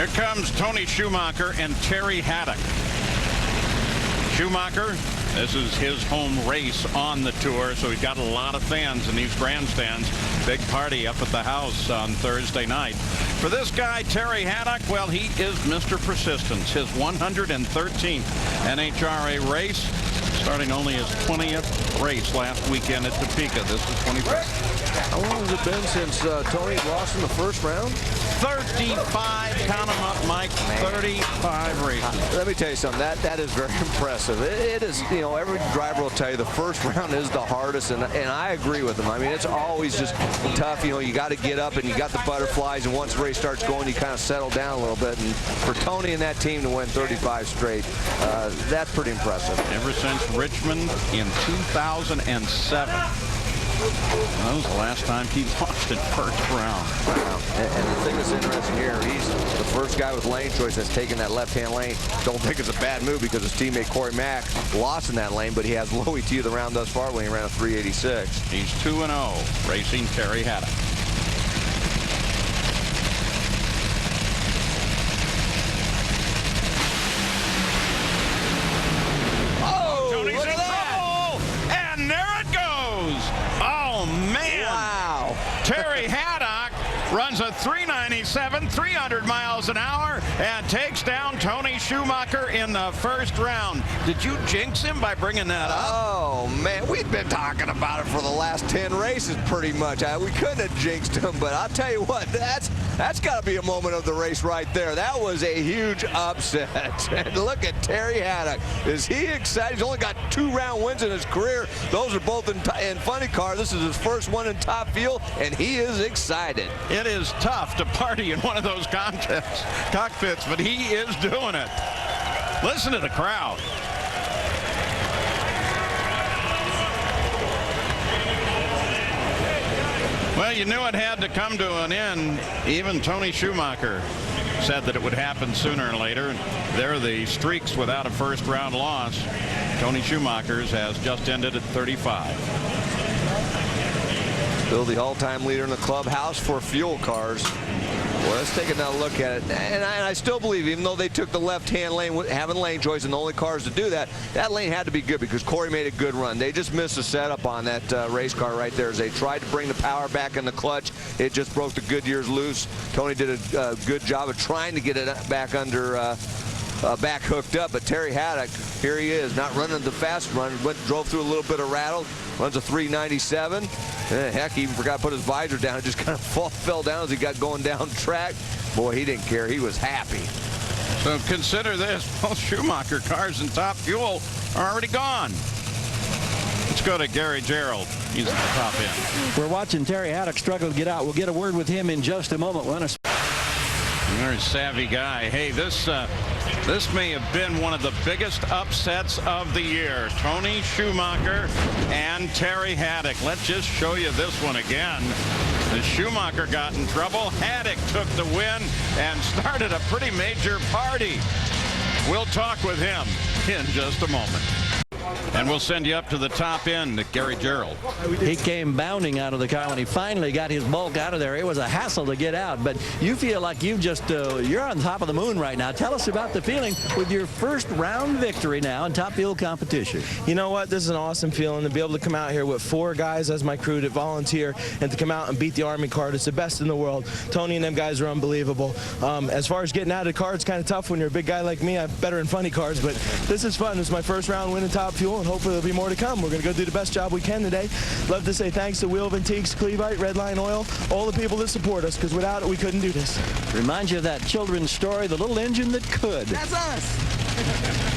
Here comes Tony Schumacher and Terry Haddock. Schumacher, this is his home race on the tour, so he's got a lot of fans in these grandstands. Big party up at the house on Thursday night. For this guy, Terry Haddock, well, he is Mr. Persistence. His 113th NHRA race, starting only his 20th race last weekend at Topeka. This is 25th. How long has it been since Tony lost in the first round? 35, count them up, Mike, 35 races. Let me tell you something, that is very impressive. It is, you know, every driver will tell you the first round is the hardest, and I agree with him. I mean, it's always just tough. You know, you got to get up and you got the butterflies, and once the race starts going, you kind of settle down a little bit. And for Tony and that team to win 35 straight, that's pretty impressive. Ever since Richmond in 2007. That was the last time he lost in first round. Wow. And the thing that's interesting here, he's the first guy with lane choice that's taken that left-hand lane. Don't think it's a bad move because his teammate Corey Mack lost in that lane, but he has low ET of the round thus far when he ran a 386. He's 2-0 racing Terry Haddock. Terry Haddock runs a 397, 300 miles an hour, and takes down Tony Schumacher in the first round. Did you jinx him by bringing that up? Oh, man, we've been talking about it for the last 10 races pretty much. We couldn't have jinxed him, but I'll tell you what, that's got to be a moment of the race right there. That was a huge upset. And look at Terry Haddock. Is he excited? He's only got 2-round wins in his career. Those are both in funny car. This is his first one in top fuel, and he is excited. It is tough to party in one of those cockpits, but he is doing it. Listen to the crowd. Well, you knew it had to come to an end. Even Tony Schumacher said that it would happen sooner or later. There are the streaks without a first round loss. Tony Schumacher's has just ended at 35. Still the all-time leader in the clubhouse for fuel cars. Well, let's take another look at it. And I still believe, even though they took the left-hand lane, having lane choice and the only cars to do that, that lane had to be good because Corey made a good run. They just missed the setup on that race car right there as they tried to bring the power back in the clutch. It just broke the Goodyears loose. Tony did a good job of trying to get it back under back hooked up, but Terry Haddock, here he is, not running the fast run, drove through a little bit of rattle, runs a 397. Heck, he even forgot to put his visor down. It just kind of fell down as he got going down track. Boy, he didn't care. He was happy. So consider this, both Schumacher cars in top fuel are already gone. Let's go to Gary Gerald. He's at the top end. We're watching Terry Haddock struggle to get out. We'll get a word with him in just a moment. Very savvy guy. Hey, this may have been one of the biggest upsets of the year. Tony Schumacher and Terry Haddock. Let's just show you this one again. The Schumacher got in trouble. Haddock took the win and started a pretty major party. We'll talk with him in just a moment. And we'll send you up to the top end, Gary Gerald. He came bounding out of the car when he finally got his bulk out of there. It was a hassle to get out, but you feel like you're on top of the moon right now. Tell us about the feeling with your first round victory now in top fuel competition. You know what? This is an awesome feeling to be able to come out here with 4 guys as my crew to volunteer and to come out and beat the Army car. It's the best in the world. Tony and them guys are unbelievable. As far as getting out of the car, it's kind of tough when you're a big guy like me. I'm better in funny cars, but this is fun. This is my first round win in top fuel, and hopefully there'll be more to come. We're going to go do the best job we can today. Love to say thanks to Wheel of Antiques, Clevite, Redline Oil, all the people that support us, because without it, we couldn't do this. Reminds you of that children's story, The Little Engine That Could. That's us.